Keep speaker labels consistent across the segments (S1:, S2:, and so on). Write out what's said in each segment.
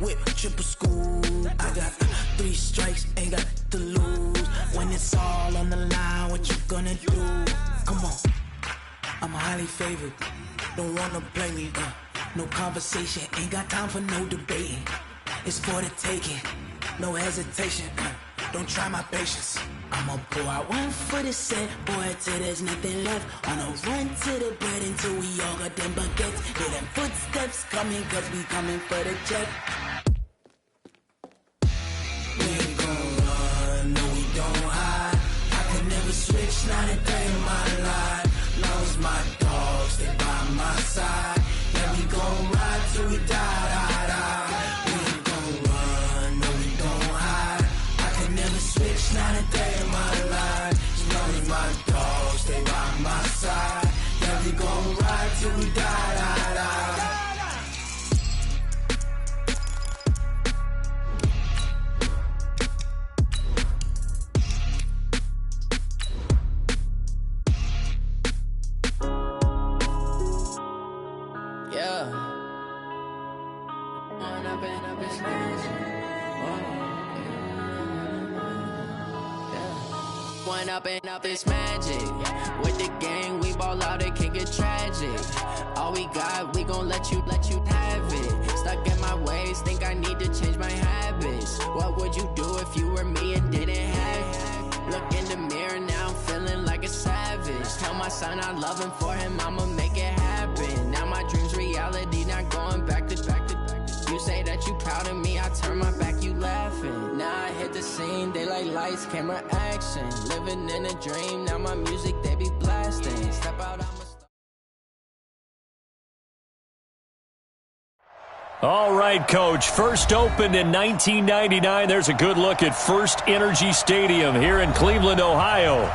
S1: whip, triple school. I got 3 strikes, ain't got to lose. When it's all on the line, what you gonna do? Come on, I'm highly favored. Don't wanna play me, no conversation, ain't got time for no debating. It's for the taking, no hesitation. Don't try my patience. I'ma pour out one for the set, boy, till there's nothing left. On a run to the bread until we all got them baguettes. Hear them footsteps coming, cause we coming for the check. We ain't gon' run, no we don't hide. I could never switch, not a day in my life. Long as my dogs stay by my side. Yeah, we gon' ride till we die, die, die. We ain't gon' run, no we don't hide. I could never switch, not a day in my life. As long as my dogs stay by my side. Yeah, we gon' ride till we die, die, die.
S2: Up and up, it's magic. With the gang, we ball out, it can get tragic. All we got, we gon' let you have it. Stuck in my ways, think I need to change my habits. What would you do if you were me and didn't have it? Look in the mirror, now I'm feeling like a savage. Tell my son I love him, for him I'ma make it happen. Now my dream's reality, not going back to. You say that you proud of me, I turn my back, you laughing. Now I hit the scene, they like lights, camera, action. Living in a dream, now my music, they be blasting. Step out, I'm a
S3: All right, Coach. First opened in 1999. There's a good look at First Energy Stadium here in Cleveland, Ohio.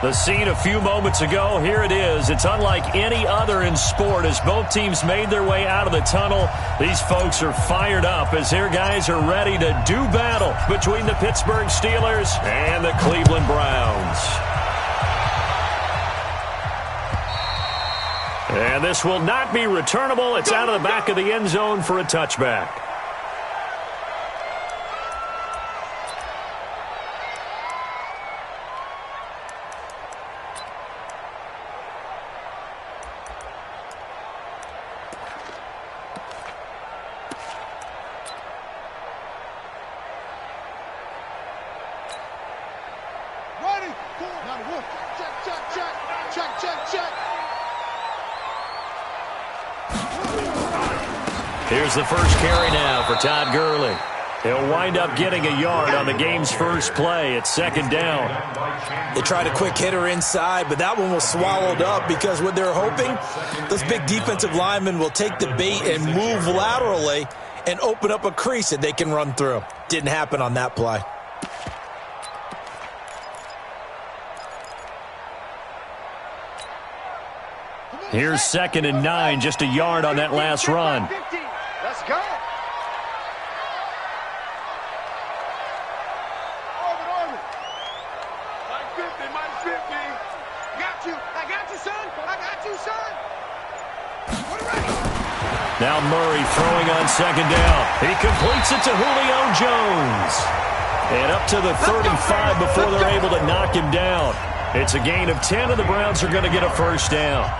S3: The scene a few moments ago, here it is. It's unlike any other in sport as both teams made their way out of the tunnel. These folks are fired up as their guys are ready to do battle between the Pittsburgh Steelers and the Cleveland Browns. And this will not be returnable. It's out of the back of the end zone for a touchback. Here's the first carry now for Todd Gurley. He'll wind up getting a yard on the game's first play. It's second down.
S4: They tried a quick hitter inside, but that one was swallowed up because what they're hoping, those big defensive linemen will take the bait and move laterally and open up a crease that they can run through. Didn't happen on that play.
S3: Here's 2nd and 9, just a yard on that last run.
S5: Let's go. Orbit. Minus 50. Got you. I got you, son.
S3: Now Murray throwing on second down. He completes it to Julio Jones. And up to the 35 before they're able to knock him down. It's a gain of 10, and the Browns are going to get a first down.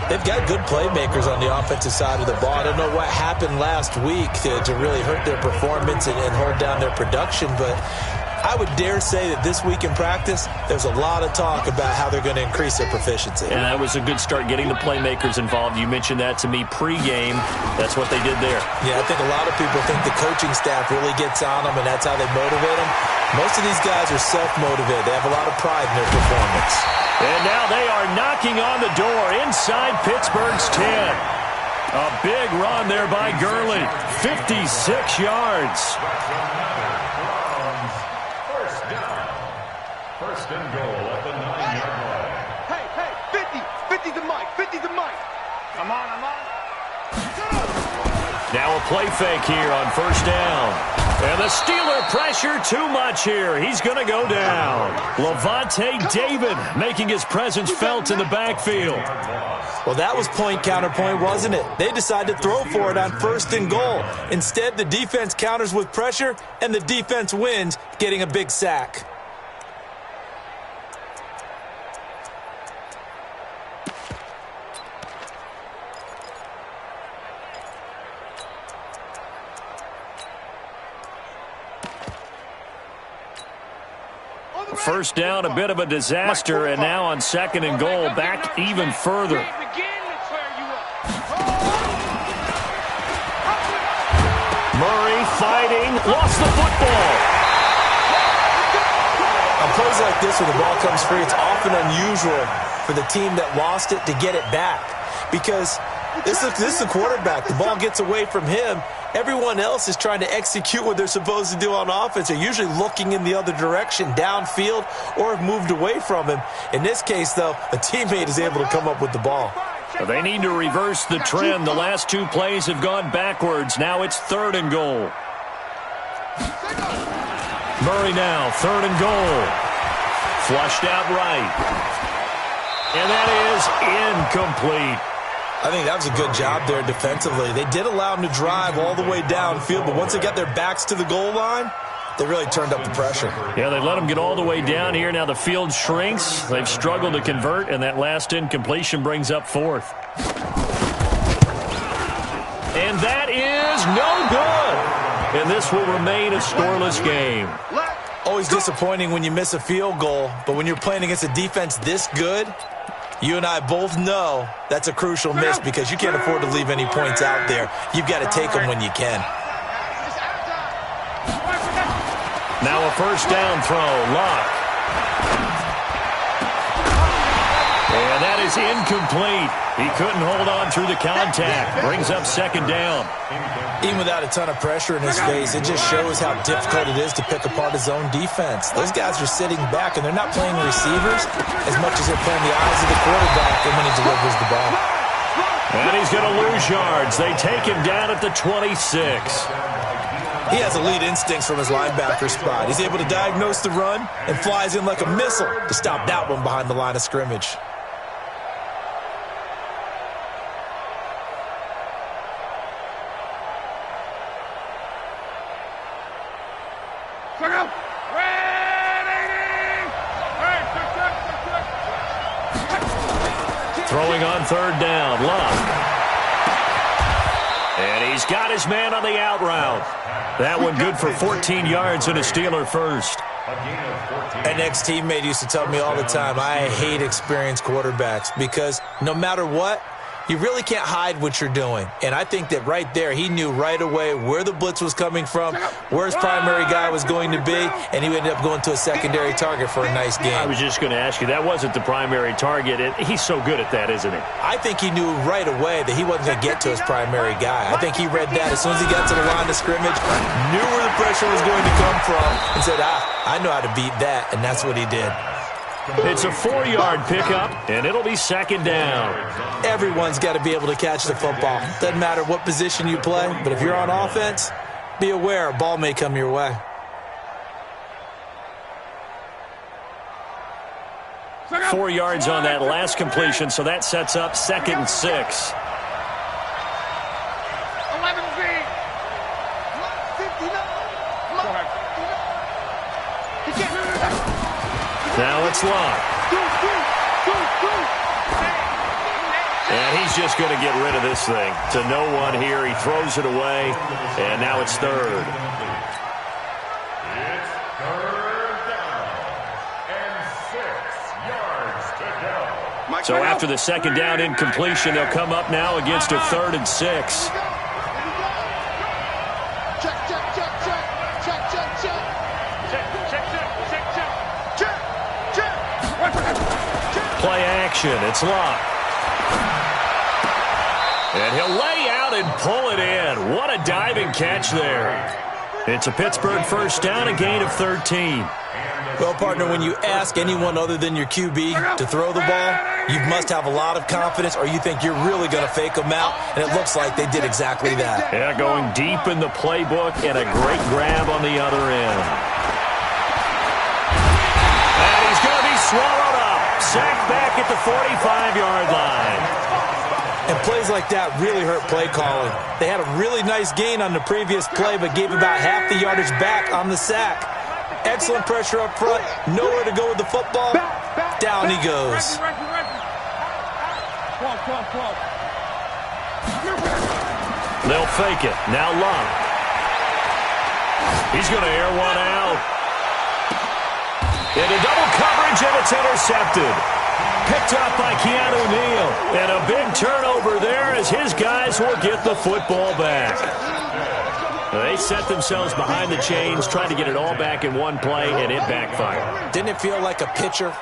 S4: They've got good playmakers on the offensive side of the ball. I don't know what happened last week to really hurt their performance and hold down their production, but I would dare say that this week in practice, there's a lot of talk about how they're going to increase their proficiency.
S3: And that was a good start getting the playmakers involved. You mentioned that to me pregame. That's what they did there.
S4: Yeah, I think a lot of people think the coaching staff really gets on them, and that's how they motivate them. Most of these guys are self-motivated. They have a lot of pride in their performance.
S3: And now they are knocking on the door inside Pittsburgh's 10. A big run there by Gurley. 56 yards.
S6: First and goal at the 9-yard line.
S5: Hey, 50 to Mike. I'm on.
S3: Now a play fake here on first down. And the Steeler pressure too much here. He's going to go down. Levante David making his presence felt in the backfield.
S4: Well, that was point counterpoint, wasn't it? They decided to throw for it on 1st and goal. Instead, the defense counters with pressure, and the defense wins, getting a big sack.
S3: First down, a bit of a disaster, and now on 2nd and goal, back even further. Murray fighting, lost the football.
S4: On plays like this where the ball comes free, it's often unusual for the team that lost it to get it back. Because this is the quarterback. The ball gets away from him. Everyone else is trying to execute what they're supposed to do on offense. They're usually looking in the other direction, downfield, or have moved away from him. In this case, though, a teammate is able to come up with the ball.
S3: They need to reverse the trend. The last 2 plays have gone backwards. Now it's 3rd and goal. Murray now, 3rd and goal. Flushed out right. And that is incomplete.
S4: I think that was a good job there defensively. They did allow them to drive all the way downfield, but once they got their backs to the goal line, they really turned up the pressure.
S3: Yeah, they let them get all the way down here. Now the field shrinks. They've struggled to convert, and that last incompletion brings up 4th. And that is no good. And this will remain a scoreless game.
S4: Always disappointing when you miss a field goal, but when you're playing against a defense this good, you and I both know that's a crucial miss because you can't afford to leave any points out there. You've got to take them when you can.
S3: Now a first down throw, Locke. And that is incomplete. He couldn't hold on through the contact. Brings up 2nd down.
S4: Even without a ton of pressure in his face, it just shows how difficult it is to pick apart his own defense. Those guys are sitting back, and they're not playing receivers as much as they're playing the eyes of the quarterback and when he delivers the ball.
S3: And he's going to lose yards. They take him down at the 26.
S4: He has elite instincts from his linebacker spot. He's able to diagnose the run and flies in like a missile to stop that one behind the line of scrimmage.
S3: Throwing on 3rd down, Locke. And he's got his man on the out route. That one good for 14 yards and a Steeler first.
S4: An ex-teammate used to tell me all the time, I hate experienced quarterbacks because no matter what, you really can't hide what you're doing. And I think that right there, he knew right away where the blitz was coming from, where his primary guy was going to be, and he ended up going to a secondary target for a nice game.
S3: I was just going to ask you, that wasn't the primary target. He's so good at that, isn't he?
S4: I think he knew right away that he wasn't going to get to his primary guy. I think he read that as soon as he got to the line of scrimmage, knew where the pressure was going to come from, and said, I know how to beat that, and that's what he did.
S3: It's a 4-yard pickup, and it'll be 2nd down.
S4: Everyone's got to be able to catch the football. Doesn't matter what position you play, but if you're on offense, be aware a ball may come your way.
S3: 4 yards on that last completion, so that sets up 2nd and 6. Now it's Locke. And he's just going to get rid of this thing. To no one here. He throws it away. And now it's 3rd.
S6: It's 3rd down and 6 yards to go.
S3: So after the 2nd down incompletion, they'll come up now against a 3rd and 6. Play action. It's Locke. And he'll lay out and pull it in. What a diving catch there. It's a Pittsburgh first down, a gain of 13.
S4: Well, partner, when you ask anyone other than your QB to throw the ball, You must have a lot of confidence, or you think you're really going to fake them out, and it looks like they did exactly that.
S3: Yeah, going deep in the playbook and a great grab on the other end. And he's going to be swallowed up. Sacked back at the 45-yard line.
S4: And plays like that really hurt play calling. They had a really nice gain on the previous play, but gave about half the yardage back on the sack. Excellent pressure up front. Nowhere to go with the football. Down he goes.
S3: They'll fake it. Now Love. He's going to air one out. Into double coverage, and it's intercepted. Picked up by Keanu Neal. And a big turnover there as his guys will get the football back. They set themselves behind the chains, trying to get it all back in one play, and it backfired.
S4: Didn't it feel like a pitcher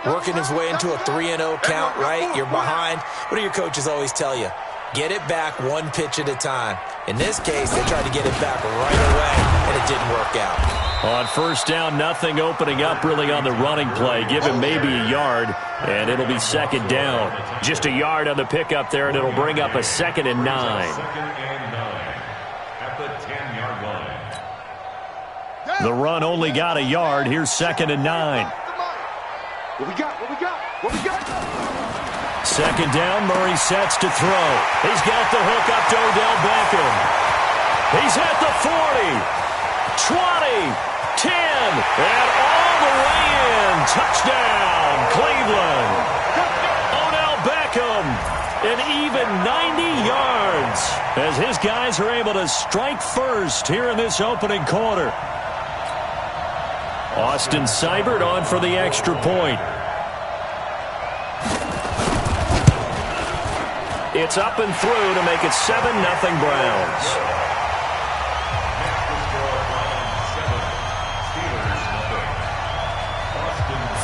S4: working his way into a 3-0 count, right? You're behind. What do your coaches always tell you? Get it back one pitch at a time. In this case, they tried to get it back right away, and it didn't work out.
S3: On first down, nothing opening up really on the running play. Give him maybe a yard, and it'll be second down. Just a yard on the pickup there, and it'll bring up a 2nd and 9.
S6: At the 10-yard line.
S3: The run only got a yard. Here's 2nd and 9.
S5: What we got? What we got? What we got?
S3: Second down, Murray sets to throw. He's got the hook up to Odell Beckham. He's at the 40, 20, 10, and all the way in. Touchdown, Cleveland. Odell Beckham, an even 90 yards as his guys are able to strike first here in this opening quarter. Austin Seibert on for the extra point. It's up and through to make it 7-0 Browns.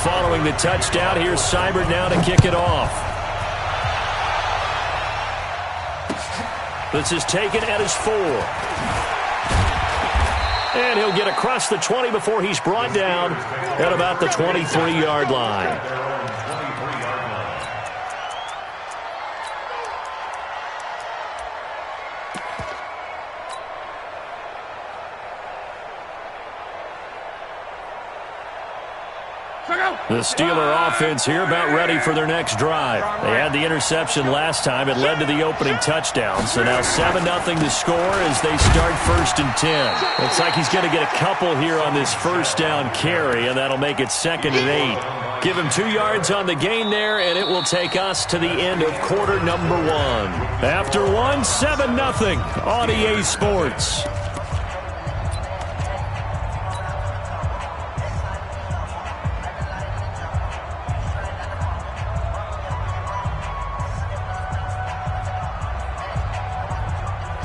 S3: Following the touchdown, here's Seibert now to kick it off. This is taken at his 4. And he'll get across the 20 before he's brought down at about the 23-yard line. The Steeler offense here about ready for their next drive. They had the interception last time. It led to the opening touchdown. So now 7-0 to score as they start 1st and 10. Looks like he's going to get a couple here on this first down carry, and that'll make it 2nd and 8. Give him 2 yards on the gain there, and it will take us to the end of quarter number 1. After 1, 7-0 on EA Sports.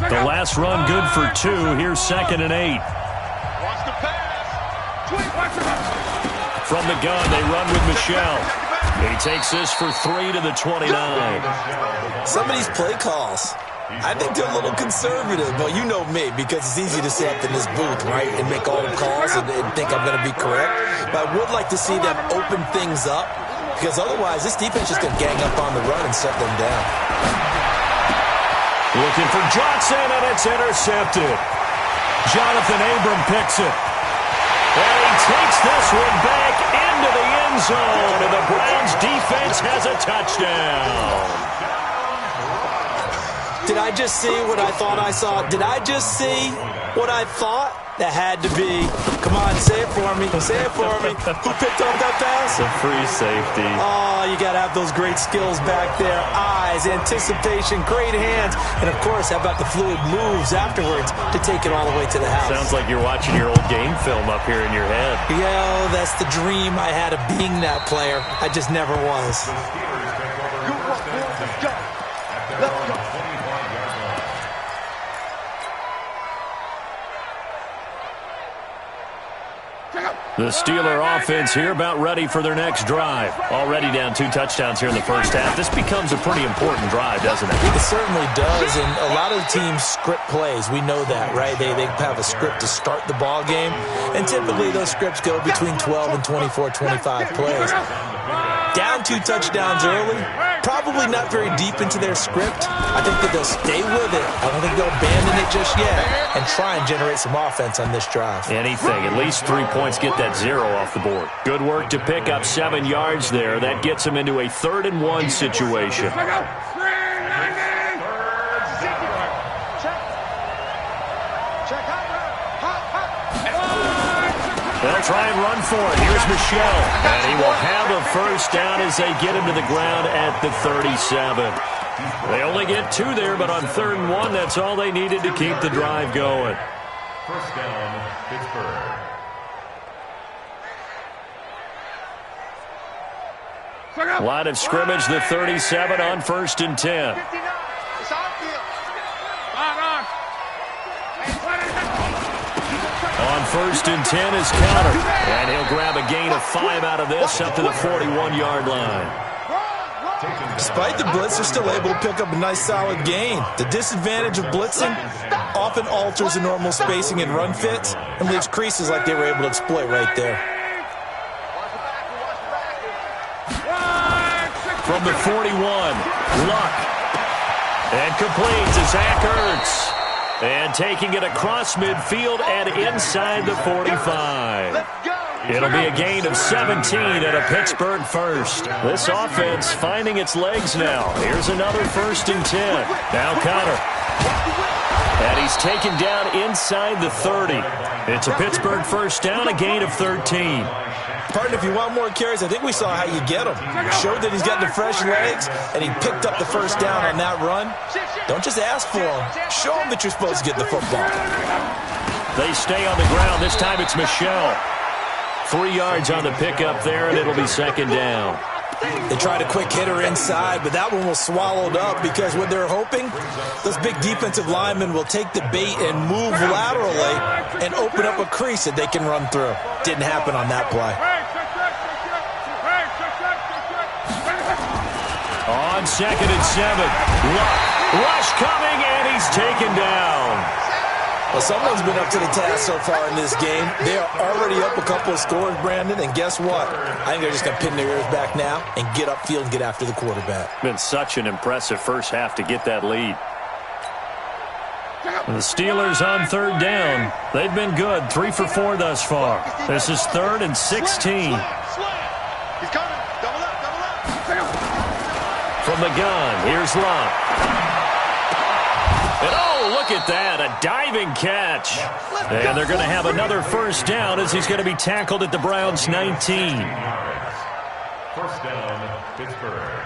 S3: The last run good for 2. Here's 2nd and 8.
S5: Watch the pass.
S3: From the gun, they run with Michelle. He takes this for 3 to the 29.
S4: Some of these play calls, I think they're a little conservative, but you know me, because it's easy to sit up in this booth, right, and make all the calls and think I'm going to be correct. But I would like to see them open things up, because otherwise this defense is going to gang up on the run and shut them down.
S3: Looking for Johnson, and it's intercepted. Jonathan Abram picks it. And he takes this one back into the end zone, and the Browns defense has a touchdown.
S4: Did I just see what I thought I saw? Did I just see what I thought? That had to be. Come on, say it for me. Say it for me. Who picked up that pass?
S3: The free safety.
S4: Oh, you got to have those great skills back there. Eyes, anticipation, great hands. And, of course, how about the fluid moves afterwards to take it all the way to the house?
S3: Sounds like you're watching your old game film up here in your head.
S4: Yeah, that's the dream I had of being that player. I just never was.
S5: Good work, Bill. Let's go. Let's go.
S3: The Steeler offense here about ready for their next drive. Already down 2 touchdowns here in the first half. This becomes a pretty important drive, doesn't it?
S4: It certainly does, and a lot of the teams script plays. We know that, right? They have a script to start the ball game, and typically those scripts go between 12 and 24, 25 plays. Down 2 touchdowns early, probably not very deep into their script. I think that they'll stay with it. I don't think they'll abandon it just yet and try and generate some offense on this drive.
S3: Anything, at least 3 points, get that 0 off the board. Good work to pick up 7 yards there. That gets them into a 3rd and 1 situation. They'll try and run for it. Here's Michelle. And he will have a first down as they get him to the ground at the 37. They only get 2 there, but on 3rd and 1, that's all they needed to keep the drive going.
S6: First down, Pittsburgh.
S3: Line of scrimmage, the 37 on 1st and 10. On 1st and 10 is Counter. And he'll grab a gain of 5 out of this up to the 41-yard line.
S4: Despite the blitz, they're still able to pick up a nice solid gain. The disadvantage of blitzing often alters the normal spacing and run fits and leaves creases like they were able to exploit right there.
S3: From the 41, Luck. And complete to Zach Ertz. And taking it across midfield and inside the 45. It'll be a gain of 17 and a Pittsburgh first. This offense finding its legs now. Here's another 1st and 10. Now Connor. And he's taken down inside the 30. It's a Pittsburgh first down, a gain of 13.
S4: Partner, if you want more carries, I think we saw how you get him. Showed that he's got the fresh legs, and he picked up the first down on that run. Don't just ask for him. Show him that you're supposed to get the football.
S3: They stay on the ground. This time it's Michelle. 3 yards on the pickup there, and it'll be 2nd down.
S4: They tried a quick hitter inside, but that one was swallowed up because what they're hoping, those big defensive linemen will take the bait and move laterally and open up a crease that they can run through. Didn't happen on that play.
S3: On 2nd and 7, Luck. Rush coming, and he's taken down.
S4: Well, someone's been up to the task so far in this game. They are already up a couple of scores, Brandon, and guess what? I think they're just going to pin their ears back now and get upfield and get after the quarterback.
S3: Been such an impressive first half to get that lead. The Steelers on 3rd down. They've been good, 3 for 4 thus far. This is 3rd and 16. From the gun, here's Luck. And oh, look at that, a diving catch. And they're going to have another first down as he's going to be tackled at the Browns' 19.
S6: First down, Pittsburgh.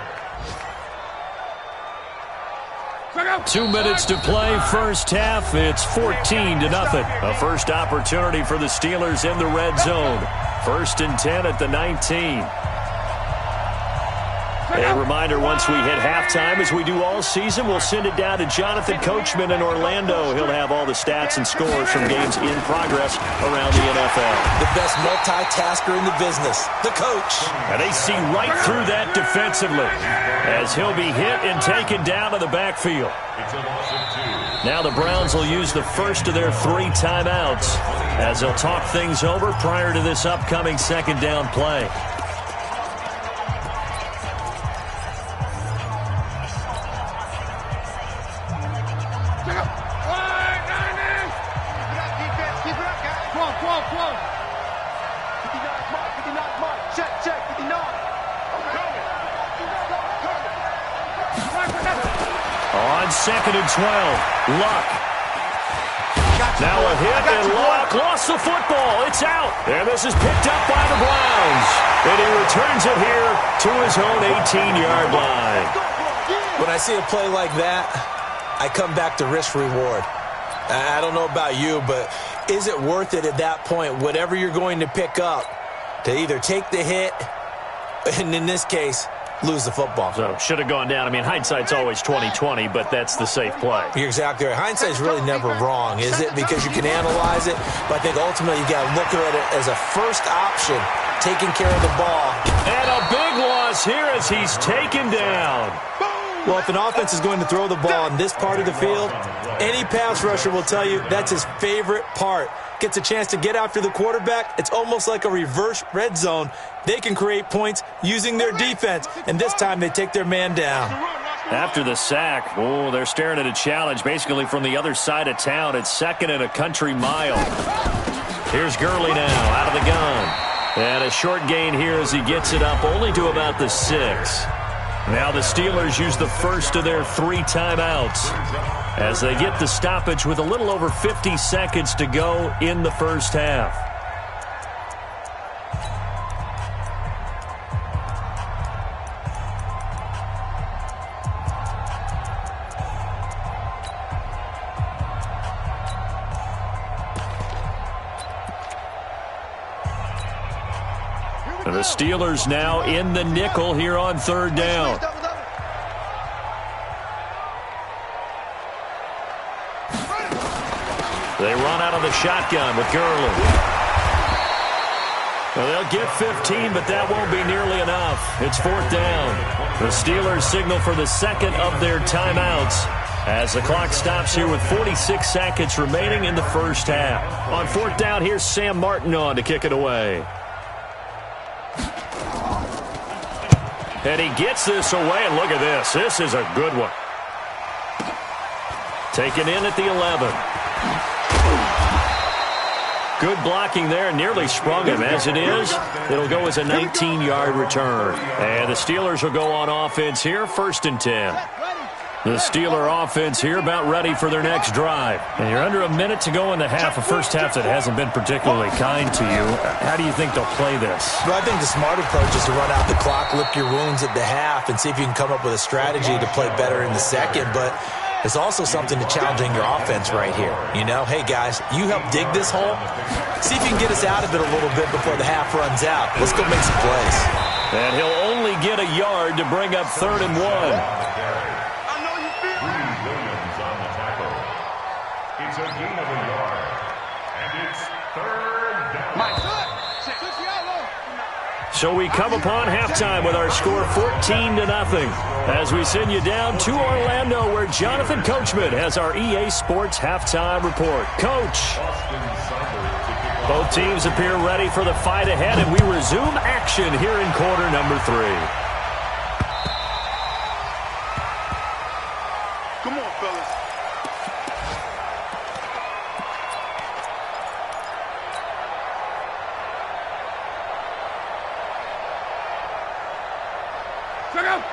S3: 2 minutes to play, first half. It's 14-0. A first opportunity for the Steelers in the red zone. 1st and 10 at the 19. A reminder, once we hit halftime, as we do all season, we'll send it down to Jonathan Coachman in Orlando. He'll have all the stats and scores from games in progress around the NFL.
S4: The best multitasker in the business, the coach.
S3: And they see right through that defensively as he'll be hit and taken down to the backfield. Now the Browns will use the first of their 3 timeouts as they'll talk things over prior to this upcoming 2nd down play. On 2nd and 12, Luck. Now a hit, and Luck lost the football. It's out, and this is picked up by the Browns. And he returns it here to his own 18-yard line.
S4: When I see a play like that, I come back to risk-reward. I don't know about you, but is it worth it at that point, whatever you're going to pick up, to either take the hit, and in this case, lose the football?
S3: So should have gone down. I mean, hindsight's always 20/20, but that's the safe play.
S4: You're exactly right. Hindsight's really never wrong, is it? Because you can analyze it, but I think ultimately you got to look at it as a first option, taking care of the ball.
S3: And a big loss here as he's taken down.
S4: Well, if an offense is going to throw the ball in this part of the field, any pass rusher will tell you that's his favorite part. gets a chance to get after the quarterback, it's almost like a reverse red zone. They can create points using their defense, and this time they take their man down.
S3: After the sack, they're staring at a challenge basically from the other side of town. It's 2nd and a country mile. Here's Gurley now out of the gun. And a short gain here as he gets it up only to about the 6. Now the Steelers use the first of their 3 timeouts as they get the stoppage with a little over 50 seconds to go in the first half. The Steelers now in the nickel here on 3rd down. They run out of the shotgun with Gurley. Well, they'll get 15, but that won't be nearly enough. It's 4th down. The Steelers signal for the 2nd of their timeouts as the clock stops here with 46 seconds remaining in the first half. On 4th down, here's Sam Martin on to kick it away. And he gets this away, and look at this. This is a good one. Taken in at the 11. Good blocking there, nearly sprung him. As it is, it'll go as a 19-yard return. And the Steelers will go on offense here, 1st and 10. The Steeler offense here about ready for their next drive. And you're under a minute to go in the half, a first half that hasn't been particularly kind to you. How do you think they'll play this?
S4: Well, I think the smart approach is to run out the clock, lick your wounds at the half, and see if you can come up with a strategy to play better in the second. But there's also something to challenging your offense right here. You know, hey, guys, you help dig this hole. See if you can get us out of it a little bit before the half runs out. Let's go make some plays.
S3: And he'll only get a yard to bring up 3rd and 1.
S6: It's a gain of a yard, and it's 3rd down.
S3: So we come upon halftime with our score 14-0 as we send you down to Orlando where Jonathan Coachman has our EA Sports halftime report. Coach, both teams appear ready for the fight ahead, and we resume action here in quarter number 3.
S5: Come on, fellas.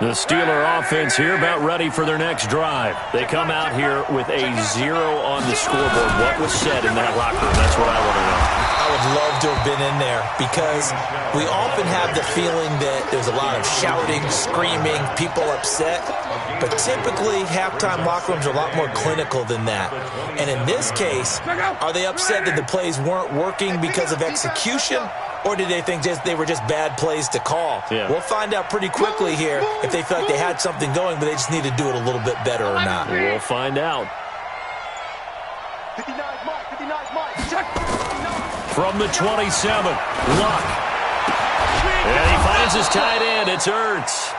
S3: The Steeler offense here about ready for their next drive. They come out here with a 0 on the scoreboard. What was said in that locker room? That's what I want to know.
S4: I would love to have been in there because we often have the feeling that there's a lot of shouting, screaming, people upset. But typically, halftime locker rooms are a lot more clinical than that. And in this case, are they upset that the plays weren't working because of execution? Or did they think they were just bad plays to call?
S3: Yeah.
S4: We'll find out pretty quickly here if they feel like they had something going, but they just need to do it a little bit better or not.
S3: We'll find out.
S5: 59 Mike, check.
S3: From the 27, Luck. And he finds his tight end. It's Ertz.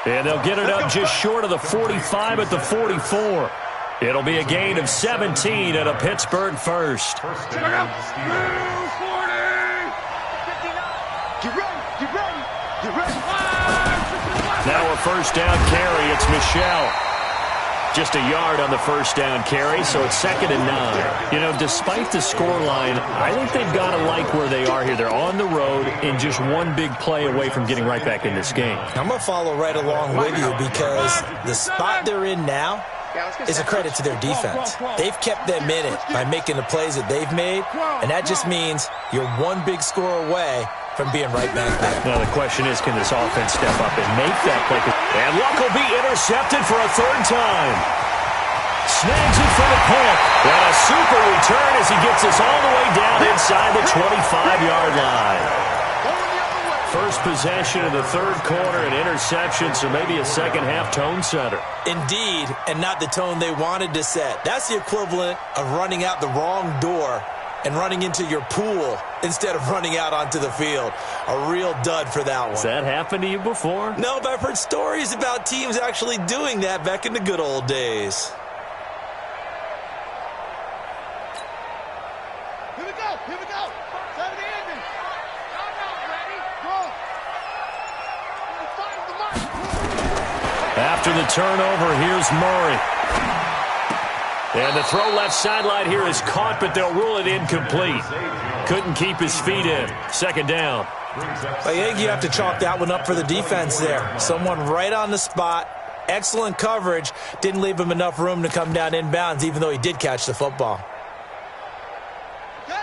S3: And they'll get it up just short of the 45 at the 44. It'll be a gain of 17 at a Pittsburgh first.
S5: Check out. 240. Get ready.
S3: Now a first down carry. It's Michelle. Just a yard on the first down carry, so it's 2nd and 9. You know, despite the scoreline, I think they've got to like where they are here. They're on the road and just one big play away from getting right back in this game.
S4: I'm going to follow right along with you because the spot they're in now is a credit to their defense. They've kept them in it by making the plays that they've made, and that just means you're one big score away from being right back there.
S3: Now the question is, can this offense step up and make that play? And Luck will be intercepted for a 3rd time. Snags it for the pick. And a super return as he gets us all the way down inside the 25-yard line. First possession of the 3rd quarter, an interception, so maybe a second-half tone setter.
S4: Indeed, and not the tone they wanted to set. That's the equivalent of running out the wrong door and running into your pool instead of running out onto the field. A real dud for that one.
S3: Has that happened to you before?
S4: No, but I've heard stories about teams actually doing that back in the good old days.
S5: Here we go. Here we go. Time to end it. I'm not ready. Go.
S3: After the turnover, here's Murray. And the throw left sideline here is caught, but they'll rule it incomplete. Couldn't keep his feet in. Second down.
S4: I think you have to chalk that one up for the defense there. Someone right on the spot. Excellent coverage. Didn't leave him enough room to come down inbounds, even though he did catch the football.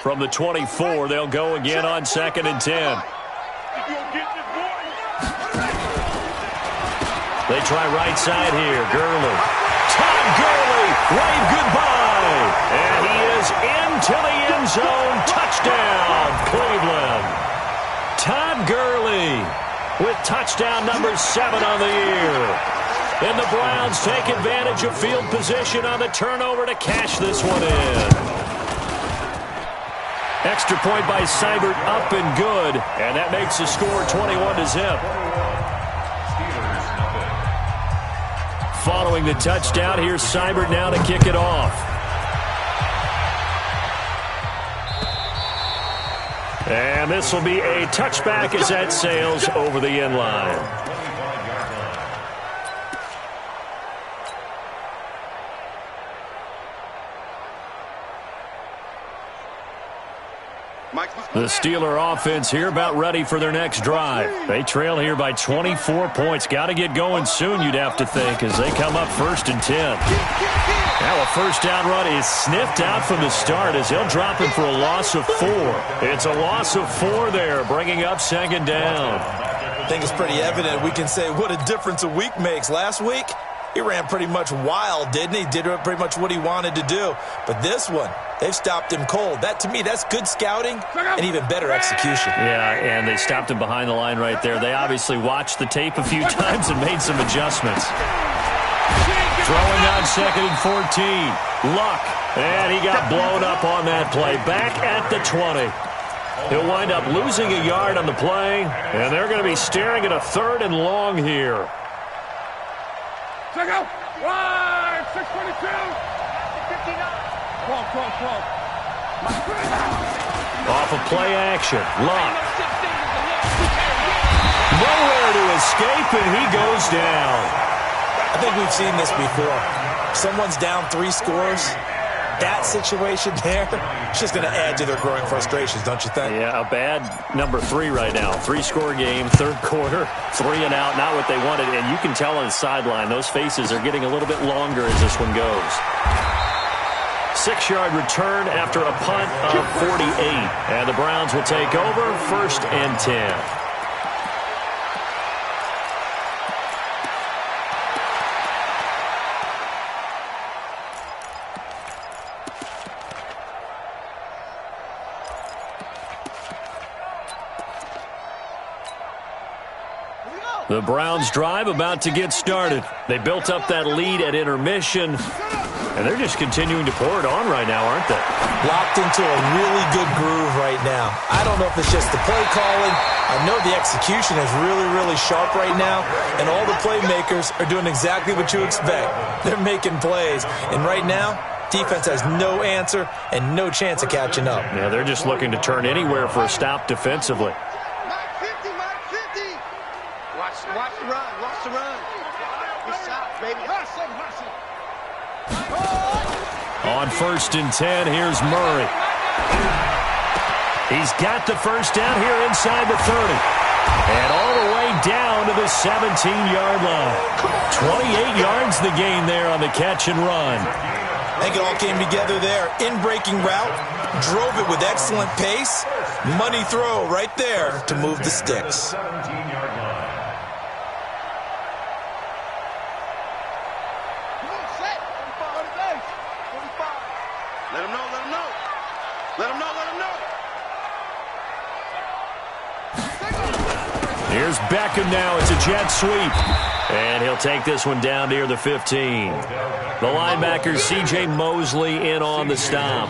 S3: From the 24, they'll go again on 2nd and 10. They try right side here. Gurley. Todd Gurley, wave goodbye. And he is into the end zone. Touchdown, Cleveland. Todd Gurley with touchdown number 7 on the year. And the Browns take advantage of field position on the turnover to cash this one in. Extra point by Seibert, up and good. And that makes the score 21-0. Following the touchdown, here's Seibert now to kick it off. And this will be a touchback as that sails over the end line. The Steeler offense here about ready for their next drive. They trail here by 24 points. Got to get going soon, you'd have to think, as they come up 1st and 10. Now a first down run is sniffed out from the start as he'll drop him for a loss of 4. It's a loss of 4 there, bringing up 2nd down.
S4: I think it's pretty evident. We can say what a difference a week makes. Last week, he ran pretty much wild, didn't he? Did pretty much what he wanted to do. But this one, they've stopped him cold. That, to me, that's good scouting and even better execution.
S3: Yeah, and they stopped him behind the line right there. They obviously watched the tape a few times and made some adjustments. Throwing on 2nd and 14. Luck. And he got blown up on that play. Back at the 20. He'll wind up losing a yard on the play, and they're going to be staring at a 3rd and long here.
S5: Check out. Wide. 622. 59. 12.
S3: Off of play action. Luck. Nowhere to escape, and he goes down.
S4: I think we've seen this before. Someone's down 3 scores. That situation there, it's just going to add to their growing frustrations, don't you think?
S3: Yeah, a bad number 3 right now. 3-score game, 3rd quarter, 3 and out, not what they wanted. And you can tell on the sideline, those faces are getting a little bit longer as this one goes. 6-yard return after a punt of 48. And the Browns will take over 1st and 10. The Browns drive about to get started. They built up that lead at intermission, and they're just continuing to pour it on right now, aren't they?
S4: Locked into a really good groove right now. I don't know if it's just the play calling. I know the execution is really, really sharp right now, and all the playmakers are doing exactly what you expect. They're making plays, and right now, defense has no answer and no chance of catching up.
S3: Yeah, they're just looking to turn anywhere for a stop defensively.
S5: Watch the run. Watch the run. Good shot, baby.
S3: On 1st and 10, here's Murray. He's got the first down here inside the 30. And all the way down to the 17-yard line. 28 yards the gain there on the catch and run.
S4: I think it all came together there. In-breaking route. Drove it with excellent pace. Money throw right there to move the sticks.
S3: Here's Beckham now. It's a jet sweep. And he'll take this one down near the 15. The linebacker, C.J. Mosley, in on the stop.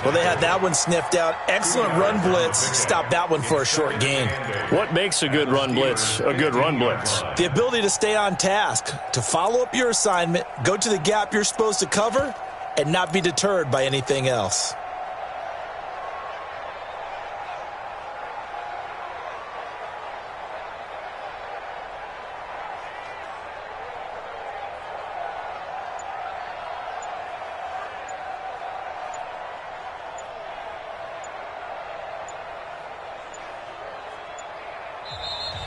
S4: Well, they had that one sniffed out. Excellent run blitz. Stopped that one for a short gain.
S3: What makes a good run blitz a good run blitz?
S4: The ability to stay on task, to follow up your assignment, go to the gap you're supposed to cover, and not be deterred by anything else.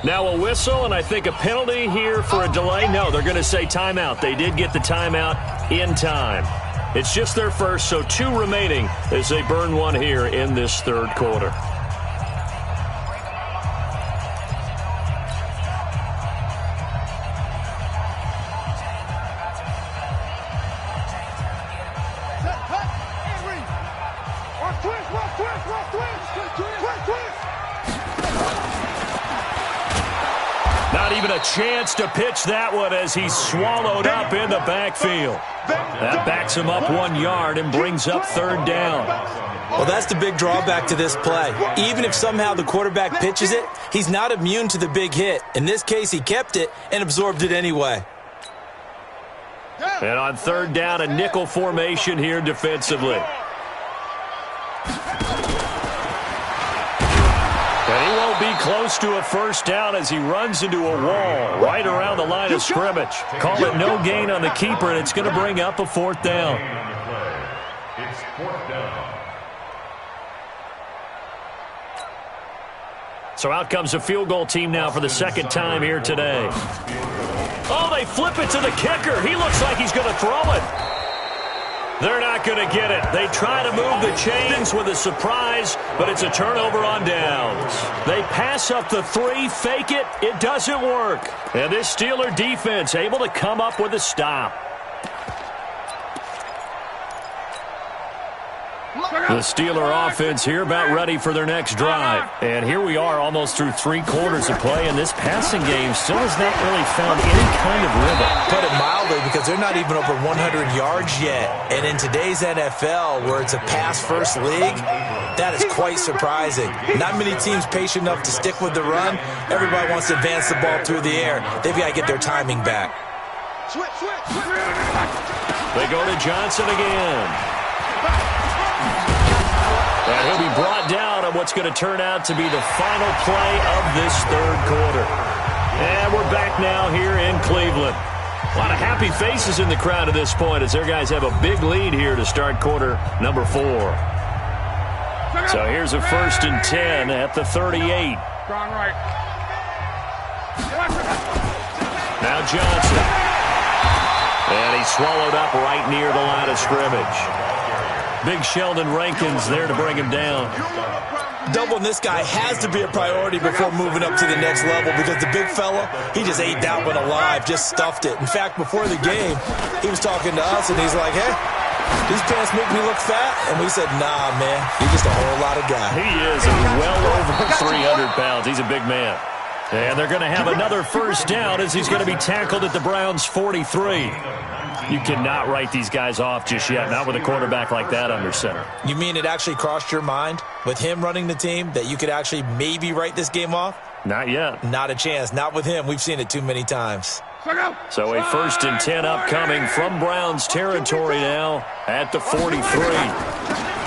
S3: Now a whistle, and I think a penalty here for a delay. No, they're going to say timeout. They did get the timeout in time. It's just their first, so 2 remaining as they burn one here in this third quarter. Not even a chance to pitch that one as he's swallowed up in the backfield. That backs him up 1 yard and brings up third down.
S4: Well, that's the big drawback to this play. Even if somehow the quarterback pitches it, he's not immune to the big hit. In this case, he kept it and absorbed it anyway.
S3: And on third down, a nickel formation here defensively. And he won't be close to a first down as he runs into a wall right around the line of scrimmage. Call it no gain on the keeper, and it's going to bring up a fourth down.
S6: It's fourth down.
S3: So out comes a field goal team now for the second time here today. Oh, they flip it to the kicker. He looks like he's going to throw it. They're not going to get it. They try to move the chains with a surprise, but it's a turnover on downs. They pass up the 3, fake it. It doesn't work. And this Steeler defense able to come up with a stop. The Steeler offense here about ready for their next drive. And here we are almost through 3 quarters of play, and this passing game still has not really found any kind of rhythm.
S4: Put it mildly, because they're not even over 100 yards yet. And in today's NFL, where it's a pass-first league, that is quite surprising. Not many teams patient enough to stick with the run. Everybody wants to advance the ball through the air. They've got to get their timing back.
S3: They go to Johnson again. And he'll be brought down on what's going to turn out to be the final play of this third quarter. And we're back now here in Cleveland. A lot of happy faces in the crowd at this point as their guys have a big lead here to start quarter number 4. So here's a 1st and 10 at the 38. Now Johnson. And he's swallowed up right near the line of scrimmage. Big Sheldon Rankins there to bring him down.
S4: Doubling this guy has to be a priority before moving up to the next level, because the big fella, he just ate that one alive, just stuffed it. In fact, before the game, he was talking to us, and he's like, hey, these pants make me look fat? And we said, nah, man, you're just a whole lot of guy.
S3: He is well over 300 pounds. He's a big man. And they're going to have another first down as he's going to be tackled at the Browns' 43. You cannot write these guys off just yet, not with a quarterback like that under center. You mean it actually crossed your mind with him running the team that you could actually maybe write this game off? Not yet. Not a chance. Not with him. We've seen it too many times. So a 1st and 10 upcoming from Browns territory now at the 43.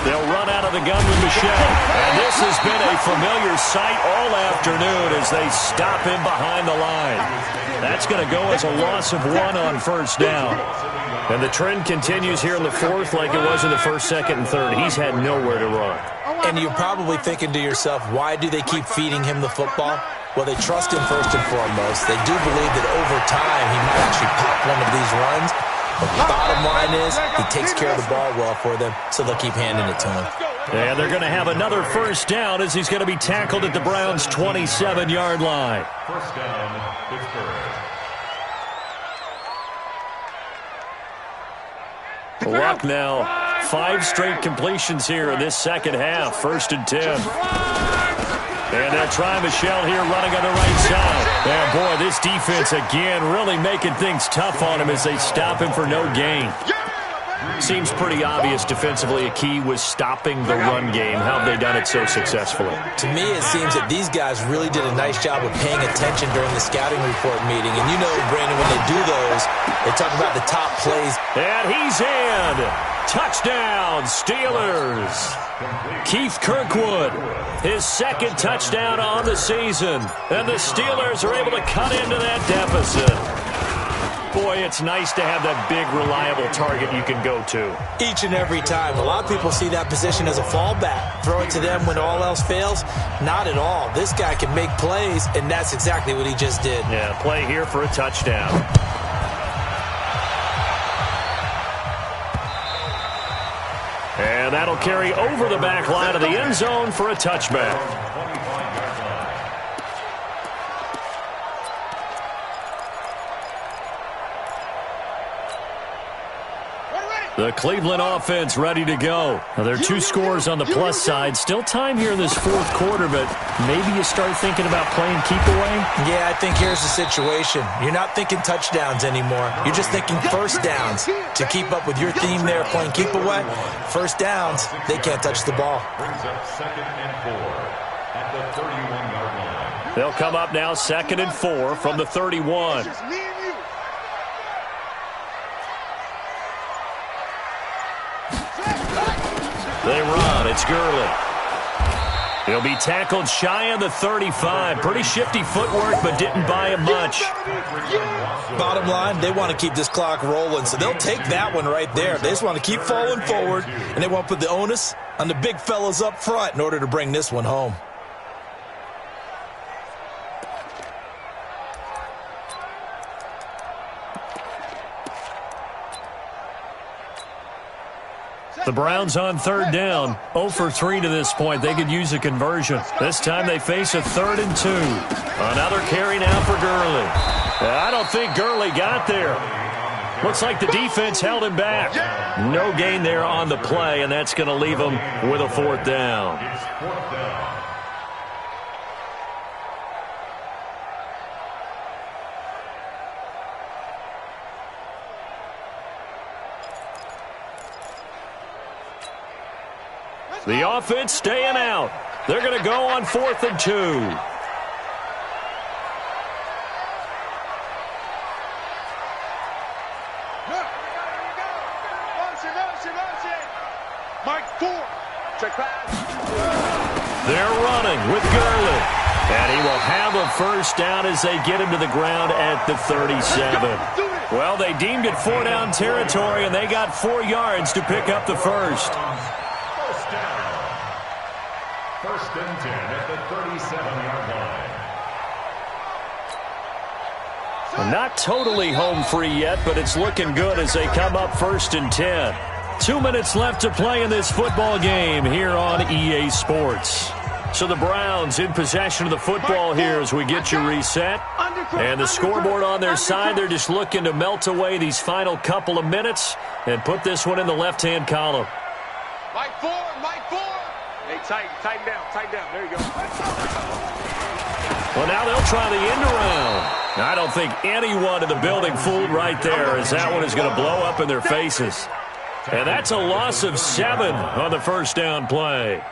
S3: They'll run out of the gun with Michel. And this has been a familiar sight all afternoon as they stop him behind the line. That's going to go as a loss of 1 on first down. And the trend continues here in the 4th like it was in the 1st, 2nd, and 3rd. He's had nowhere to run. And you're probably thinking to yourself, why do they keep feeding him the football? Well, they trust him first and foremost. They do believe that over time he might actually pop one of these runs. But the bottom line is he takes care of the ball well for them, so they'll keep handing it to him. And they're going to have another first down as he's going to be tackled at the Browns' 27-yard line.
S6: First down, Pittsburgh.
S3: Luck now. 5 straight completions here in this second half. 1st and 10. And they'll try Michel here running on the right side. And boy, this defense again really making things tough on him as they stop him for no gain. Seems pretty obvious defensively a key was stopping the run game. How have they done it so successfully?
S4: To me, it seems that these guys really did a nice job of paying attention during the scouting report meeting. And you know, Brandon, when they do those, they talk about the top plays.
S3: And he's in. Touchdown, Steelers. Keith Kirkwood, his 2nd touchdown on the season. And the Steelers are able to cut into that deficit. boy, it's nice to have that big, reliable target you can go to.
S4: Each and every time. A lot of people see that position as a fallback. Throw it to them when all else fails. Not at all. This guy can make plays, and that's exactly what he just did.
S3: Yeah, play here for a touchdown. And that'll carry over the back line of the end zone for a touchback. The Cleveland offense ready to go. Now, there are 2 scores on the plus side. Still time here in this fourth quarter, but maybe you start thinking about playing keep away?
S4: Yeah, I think here's the situation. You're not thinking touchdowns anymore. You're just thinking first downs. To keep up with your theme there, playing keep away, first downs, they can't touch the ball.
S6: Brings up 2nd and 4 at the 31-yard line.
S3: They'll come up now 2nd and 4 from the 31. They run. It's Gurley. He'll be tackled shy of the 35. Pretty shifty footwork, but didn't buy him much.
S4: Bottom line, they want to keep this clock rolling, so they'll take that one right there. They just want to keep falling forward, and they want to put the onus on the big fellas up front in order to bring this one home.
S3: The Browns on 3rd down. 0 for 3 to this point. They could use a conversion. This time they face a 3rd and 2. Another carry now for Gurley. I don't think Gurley got there. Looks like the defense held him back. No gain there on the play, and that's going to leave him with a 4th down.
S6: It's 4th down.
S3: The offense staying out. They're going to go on 4th and 2.
S5: Mike 4. Check pass.
S3: They're running with Gurley. And he will have a first down as they get him to the ground at the 37. Well, they deemed it 4-down territory, and they got 4 yards to pick up the first.
S6: First down. 1st and 10 at the 37-yard line.
S3: Not totally home free yet, but it's looking good as they come up 1st and 10. 2 minutes left to play in this football game here on EA Sports. So the Browns in possession of the football here as we get you reset. And the scoreboard on their side, they're just looking to melt away these final couple of minutes and put this one in the left-hand column.
S5: Mike 4. Hey, tighten down. There you go.
S3: Well, now they'll try the end around. I don't think anyone in the building fooled right there, as that one is going to blow up in their faces. And that's a loss of 7 on the first down play.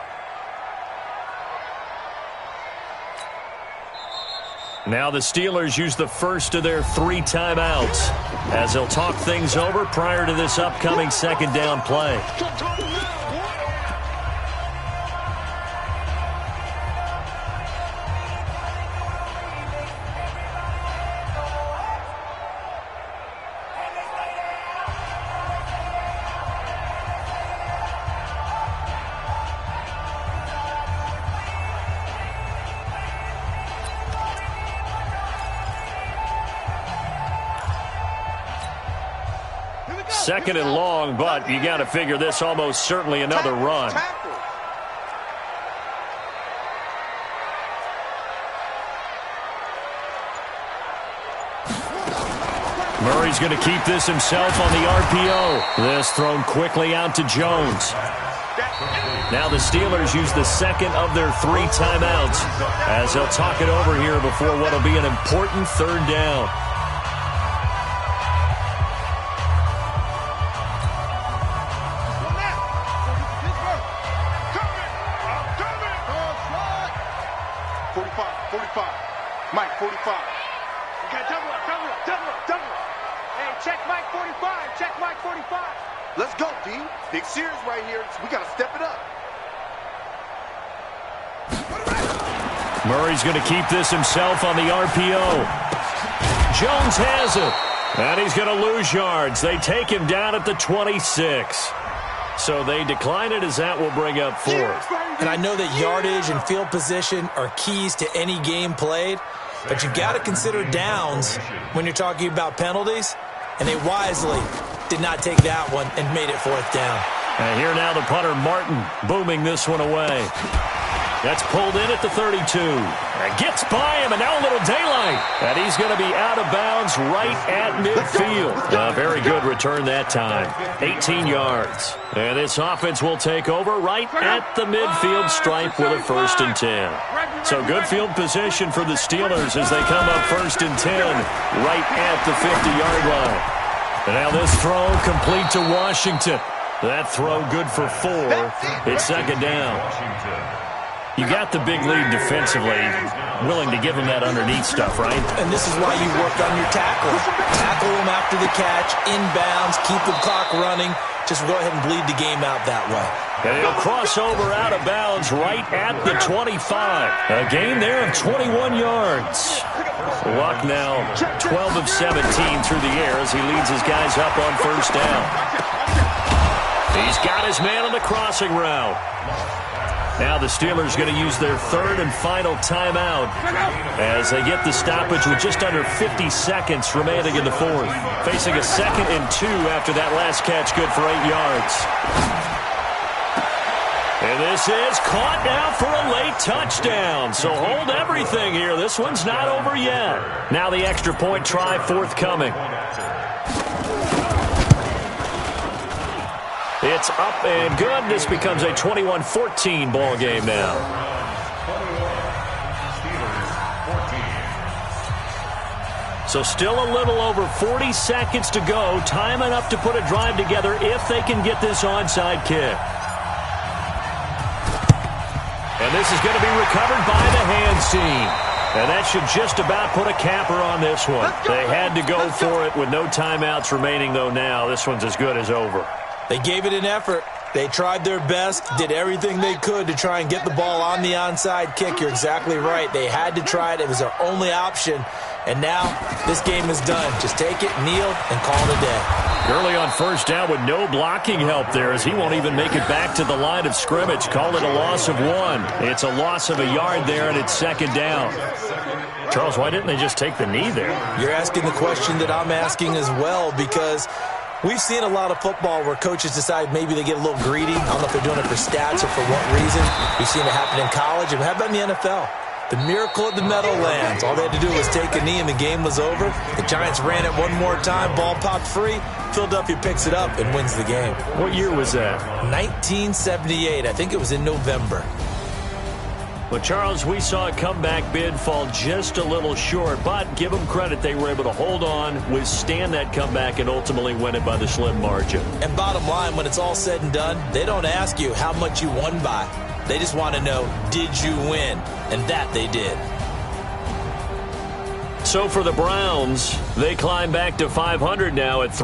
S3: Now the Steelers use the first of their 3 timeouts as they'll talk things over prior to this upcoming 2nd down play. Second and long, but you got to figure this almost certainly another run. Murray's going to keep this himself on the RPO. This thrown quickly out to Jones. Now the Steelers use the second of their 3 timeouts as they'll talk it over here before what will be an important 3rd down.
S5: Mike 45. You got double up. Hey, check Mike 45. Check Mike 45. Let's go, D. Big series right here. We got to step it up.
S3: Murray's going to keep this himself on the RPO. Jones has it. And he's going to lose yards. They take him down at the 26. So they decline it as that will bring up 4.
S4: And I know that yardage and field position are keys to any game played, but you've got to consider downs when you're talking about penalties, and they wisely did not take that one and made it 4th down.
S3: And here now the punter, Martin, booming this one away. That's pulled in at the 32. And gets by him, and now a little daylight. And he's going to be out of bounds right at midfield. A very good return that time. 18 yards. And this offense will take over right at the midfield stripe with a 1st and 10. So good field position for the Steelers as they come up 1st and 10 right at the 50-yard line. And now this throw complete to Washington. That throw good for 4. It's 2nd down. You got the big lead defensively, willing to give them that underneath stuff, right?
S4: And this is why you work on your tackle. Tackle them after the catch, inbounds, keep the clock running. Just go ahead and bleed the game out that way.
S3: And he'll cross over out of bounds right at the 25. A gain there of 21 yards. Luck now 12 of 17 through the air as he leads his guys up on 1st down. He's got his man on the crossing route. Now the Steelers going to use their 3rd and final timeout as they get the stoppage with just under 50 seconds remaining in the 4th. Facing a 2nd and 2 after that last catch, good for 8 yards. And this is caught now for a late touchdown. So hold everything here. This one's not over yet. Now the extra point try forthcoming. It's up and good. This becomes a 21-14 ball game now. So still a little over 40 seconds to go. Time enough to put a drive together if they can get this onside kick. And this is going to be recovered by the hands team. And that should just about put a capper on this one. They had to go for it with no timeouts remaining, though, now. This one's as good as over.
S4: They gave it an effort. They tried their best, did everything they could to try and get the ball on the onside kick. You're exactly right. They had to try it. It was their only option. And now this game is done. Just take it, kneel, and call it a day.
S3: Gurley on 1st down with no blocking help there as he won't even make it back to the line of scrimmage. Call it a loss of 1. It's a loss of a yard there, and it's 2nd down. Charles, why didn't they just take the knee there?
S4: You're asking the question that I'm asking as well, because we've seen a lot of football where coaches decide maybe they get a little greedy. I don't know if they're doing it for stats or for what reason. We've seen it happen in college. And how about in the NFL? The miracle of the Meadowlands. All they had to do was take a knee and the game was over. The Giants ran it one more time. Ball popped free. Philadelphia picks it up and wins the game.
S3: What year was that?
S4: 1978. I think it was in November.
S3: Well, Charles, we saw a comeback bid fall just a little short, but give them credit. They were able to hold on, withstand that comeback, and ultimately win it by the slim margin. And bottom line, when it's all said and done, they don't ask you how much you won by. They just want to know, did you win? And that they did. So for the Browns, they climb back to 500 now at 3.